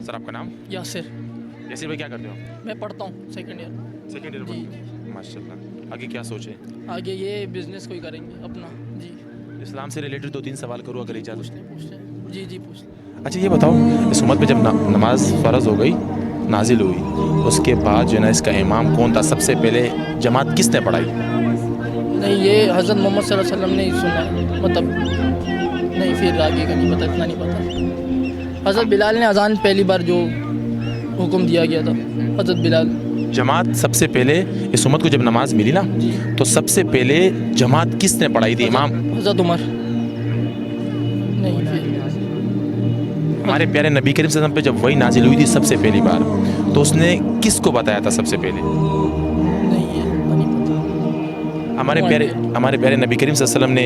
Sir आपका नाम? यासिर। यासिर भाई क्या करते हो? मैं पढ़ता हूँ सेकंड ईयर। सेकंड ईयर जी। पढ़ते हो माशाल्लाह। आगे क्या सोचे? आगे ये बिजनेस कोई करेंगे अपना। जी। इस्लाम से रिलेटेड 2-3 सवाल करूँ अगर इजाज़त हो? पूछ लें। जी जी पूछ लें। अच्छा ये बताओ, इस उम्मत पे जब नमाज फ़र्ज़ हो गई, नाजिल हुई, उसके बाद जो है ना इसका इमाम कौन था? सबसे पहले जमात किसने पढ़ाई? नहीं ये हज़रत मोहम्मद सल्लल्लाहु अलैहि वसल्लम ने ही सुना है, मतलब नहीं, फिर आगे का नहीं पता, इतना नहीं पता। हज़रत बिलाल ने अजान पहली बार जो हुक्म दिया गया था, हज़रत बिलाल। जमात सबसे पहले इस उम्मत को जब नमाज मिली ना, तो सबसे पहले जमात किसने पढ़ाई थी? इमाम हज़रत उमर। नहीं फिर हमारे प्यारे नबी करीम सल्लल्लाहु अलैहि वसल्लम पे जब वही नाजिल हुई थी सबसे पहली बार, तो उसने किसको बताया था सबसे पहले? नहीं ये नहीं पता। हमारे प्यारे नबी करीम सल्लल्लाहु अलैहि वसल्लम ने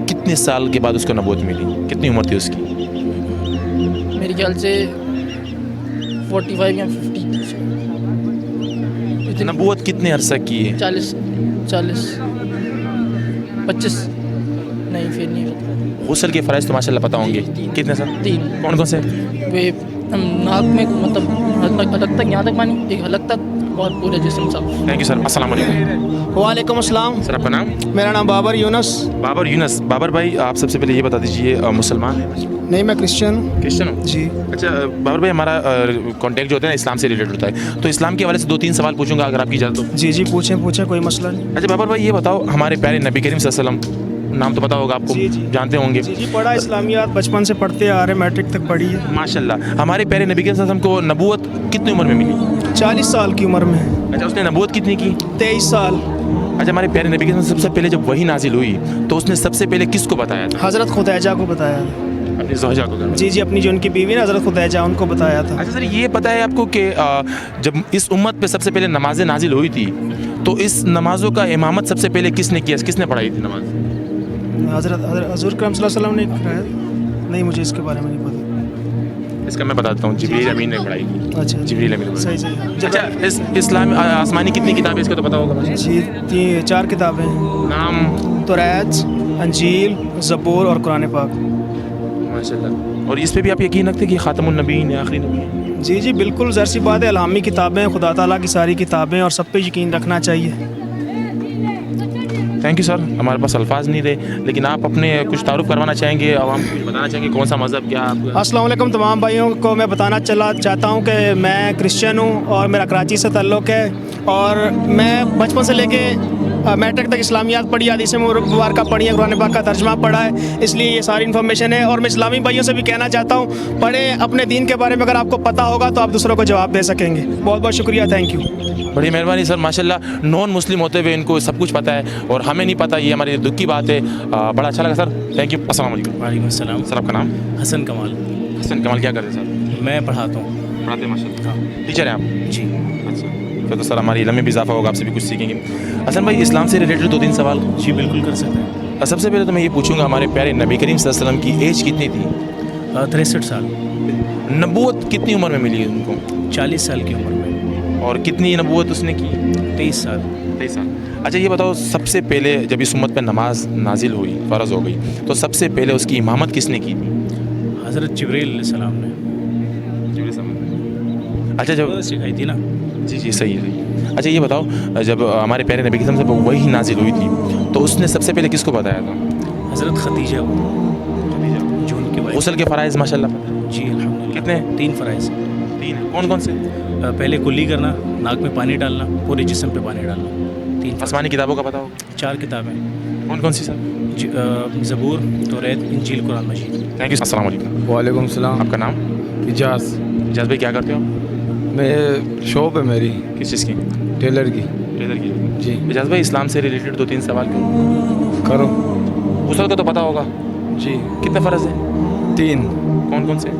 कितने साल के बाद उसको नबूवत मिली? कितनी उम्र थी उसकी? मेरे ख्याल से 45 या 50। नबूवत कितने अरसा की है? 40 25। नहीं फिर नहीं पता। गुस्ल के फ़राइज़ तो माशाल्लाह पता होंगे। कितने सर? 3। कौन कौन से? वे नाक में मतलब हलक तक, यहाँ तक पानी, एक हलक तक और पूरे जिस्म साफ। Thank you sir. अस्सलाम वालेकुम। वालेकुम अस्सलाम। सर आपका नाम? मेरा नाम बाबर यूनस। बाबर यूनस। बाबर भाई आप सबसे पहले ये बता दीजिए, मुसलमान हैं? नहीं मैं क्रिश्चियन हूँ। क्रिश्चियन हो? जी। अच्छा बाबर भाई, हमारा कॉन्टैक्ट जो होता है ना इस्लाम से रिलेटेड होता है, तो इस्लाम के हवाले से 2-3 सवाल पूछूंगा अगर आपकी इजाज़त हो? जी जी पूछें कोई मसला नहीं। अच्छा बाबर भाई ये बताओ, हमारे प्यारे नबी करीम सल्लल्लाहु अलैहि वसल्लम, नाम तो पता होगा आपको? जी जी जानते होंगे। जी पढ़ा इस्लामियात बचपन से पढ़ते आ रहे, मैट्रिक तक पढ़ी है। माशाल्लाह। हमारे प्यारे नबी करीम सल्लल्लाहु अलैहि वसल्लम को नबूवत कितनी उम्र में मिली? 40 साल की उम्र में। अच्छा उसने नबूवत कितनी की? 23 साल। अच्छा हमारे प्यारे नबी करीम सबसे पहले जब वही नाजिल हुई, तो उसने सबसे पहले किसको बताया था? हज़रत खुदैजा को बताया। अपनी ज़ौजा को? जी जी अपनी जो उनकी बीवी ना हज़रत खुदैजा, उनको बताया था। अच्छा सर ये पता है आपको कि जब इस उम्मत पे सबसे पहले नमाज़ें नाजिल हुई थी, तो इस नमाज़ों का इमामत सबसे पहले किसने किया? किसने पढ़ाई थी नमाज? हज़रत हज़ूर करम सल्लल्लाहु अलैहि वसल्लम ने कराया। नहीं मुझे इसके बारे में नहीं पता। इसका मैं बताता हूँ, जिब्रील अमीन ने पढ़ाई की। अच्छा जिब्रील अमीन ने पढ़ाई। सही सही। अच्छा इस इस्लाम आसमानी कितनी किताबें इसका तो पता होगा मुझे? जी 4 किताबें हैं। नाम? तौरात, अंजील, ज़बूर और कुरान पाक। माशाल्लाह। और इस पे भी आप यकीन रखते हैं कि ख़ातमुन नबीय्यीन आखिरी नबी है? जी जी बिल्कुल, ज़ाहिर सी बात है, इल्हामी किताबें, खुदा ताला की सारी किताबें, और सब पे यकीन रखना चाहिए। Thank you sir. हमारे पास अल्फाज नहीं रहे, लेकिन आप अपने कुछ तारुफ करवाना चाहेंगे, आवाम को कुछ बताना चाहेंगे, कौन सा मज़हब क्या आपका? अस्सलाम वालेकुम तमाम भाइयों को मैं बताना चाहता हूँ कि मैं क्रिश्चियन हूँ और मेरा कराची से ताल्लुक़ है, और मैं बचपन से लेके मैट्रिक तक इस्लामियात पढ़ी, हदीस मुबारक पढ़ी है, कुरान पाक का तर्जुमा पढ़ा है, इसलिए ये सारी इन्फॉर्मेशन है। और मैं इस्लामी भाइयों से भी कहना चाहता हूँ, पढ़ें, अपने दीन के बारे में अगर आपको पता होगा तो आप दूसरों को जवाब दे सकेंगे। बहुत बहुत शुक्रिया, थैंक यू। बड़ी मेहरबानी सर। माशाल्लाह नॉन मुस्लिम होते हुए इनको सब कुछ पता है और हमें नहीं पता, ये हमारे दुख की बात है। बड़ा अच्छा लगा सर, थैंक यू। अस्सलाम वालेकुम। वालेकुम सलाम। सर आपका नाम? हसन कमाल। हसन कमाल। क्या करते हैं सर? मैं पढ़ाता हूँ। पढ़ाते हैं माशाल्लाह। टीचर हैं आप? जी। अच्छा फिर तो सर हमारी इल्म में भी इजाफा होगा, आपसे भी कुछ सीखेंगे। हसन भाई इस्लाम से रिलेटेड 2-3 सवाल? जी बिल्कुल कर सकते हैं। सबसे पहले तो मैं ये पूछूंगा, हमारे प्यारे नबी करीम सल्लल्लाहु अलैहि वसल्लम की एज कितनी थी? 63 साल। नबूवत कितनी उम्र में मिली उनको? 40 साल की उम्र में। और कितनी नबूवत उसने की? 23 साल। 23 साल। अच्छा ये बताओ, सबसे पहले जब इस उम्मत पर नमाज नाजिल हुई, फ़र्ज़ हो गई, तो सबसे पहले उसकी इमामत किसने की थी? हज़रत जिब्रील अलैहिस्सलाम ने अच्छा जब सिखाई थी ना। जी जी सही है। अच्छा ये बताओ, जब हमारे प्यारे नबी की तरफ से वही नाजिल हुई थी, तो उसने सबसे पहले किसको बताया था? हज़रत खदीजा को, जो उनके वाइफ। गुस्ल के फ़राइज़ माशाल्लाह? जी अल्हम्दुलिल्लाह। कितने? 3 फ़राइज़। 3। कौन कौन से? पहले कुल्ली करना, नाक में पानी डालना, पूरे जिस्म पे पानी डालना। 3 आसमानी किताबों का पता होगा? 4 किताबें। कौन कौन सी सर? ज़बूर, तौरात, इंजील, कुरान मजीद। Thank you. अस्सलाम वालेकुम। वालेकुम सलाम। आपका नाम? इजाज़। इजाज़ भाई क्या करते हो? मैं शॉप है मेरी किस चीज़ की? टेलर की। टेलर की। जी इजाज़ भाई इस्लाम से रिलेटेड 2-3 सवाल करो। करो। गुस्ल का तो पता होगा? जी कितने फ़र्ज़ है? 3। कौन कौन से?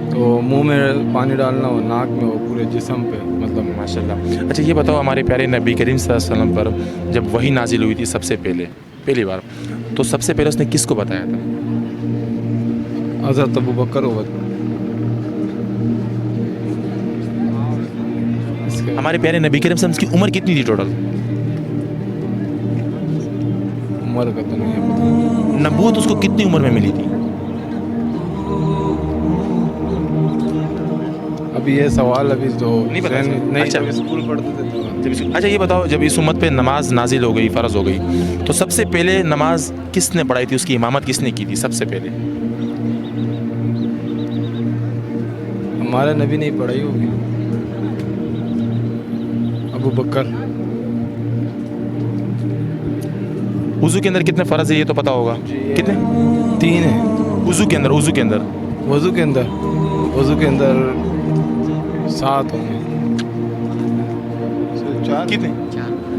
तो मुंह में पानी डालना और नाक में और पूरे जिस्म पे, मतलब माशाल्लाह। अच्छा ये बताओ, हमारे प्यारे नबी करीम सल्लल्लाहु अलैहि वसल्लम पर जब वही नाजिल हुई थी सबसे पहली बार, तो सबसे पहले उसने किसको बताया था? हज़रत अबू बकर होगा। हमारे प्यारे नबी करीम सल्लल्लाहु अलैहि वसल्लम की उम्र कितनी थी टोटल? उम्र का तो नहीं है पता। नबूवत उसको कितनी उम्र में मिली थी? अभी ये सवाल अभी तो नहीं पता सर। नहीं अच्छा। जब स्कूल पढ़ते थे तो अच्छा ये बताओ, जब इस उम्मत पे नमाज नाजिल हो गई, फ़र्ज़ हो गई, तो सबसे पहले नमाज किसने पढ़ाई थी, उसकी इमामत किसने की थी सबसे पहले? हमारे नबी नहीं पढ़ाई होगी, अबू बकर। वज़ू के अंदर कितने फ़र्ज़ है ये तो पता होगा, कितने? 3 है वज़ू के अंदर, वज़ू के अंदर वज़ू के अंदर, वज़ू के अंदर 7 होंगे। चार कितने?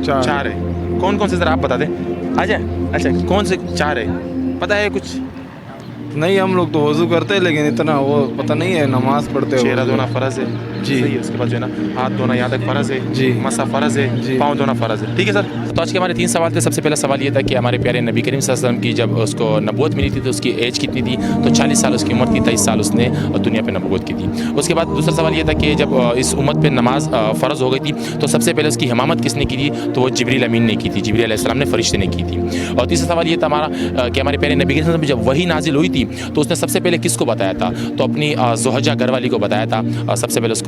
चार 4 है। कौन कौन से ज़रा आप बता दें। अच्छा अच्छा, कौन से 4 है, पता है कुछ? नहीं, हम लोग तो वज़ू करते हैं लेकिन इतना वो पता नहीं है, नमाज पढ़ते चेहरा हैं। धोना फ़र्ज़ है जी। सही है, उसके बाद जो है ना हाथ धोना यहाँ तक फ़र्ज़ है जी। मसा फ़र्ज़ है जी। पाँव धोना फ़र्ज़ है, ठीक है सर। तो आज के हमारे 3 सवाल थे। सबसे पहला सवाल ये था कि हमारे प्यारे नबी करीम सल्लल्लाहु अलैहि वसल्लम की जब उसको नबूवत मिली थी तो उसकी एज कितनी थी, तो 40 साल उसकी उम्र थी, 23 साल उसने दुनिया पे नबूवत की थी। उसके बाद दूसरा सवाल ये था कि जब इस उम्मत पे नमाज फ़र्ज़ हो गई थी तो सबसे पहले उसकी इमामत किसने की थी, तो वो जिब्रील अमीन ने की थी, जिब्रील अलैहिस्सलाम ने फ़रिश्ते ने की थी। और तीसरा सवाल ये था हमारा कि हमारे प्यारे नबी करीम सल्लल्लाहु अलैहि वसल्लम जब वही नाजिल हुई थी तो उसने सबसे पहले किसको बताया था, तो अपनी ज़ुहजा घरवाली को बताया था सबसे पहले उसको।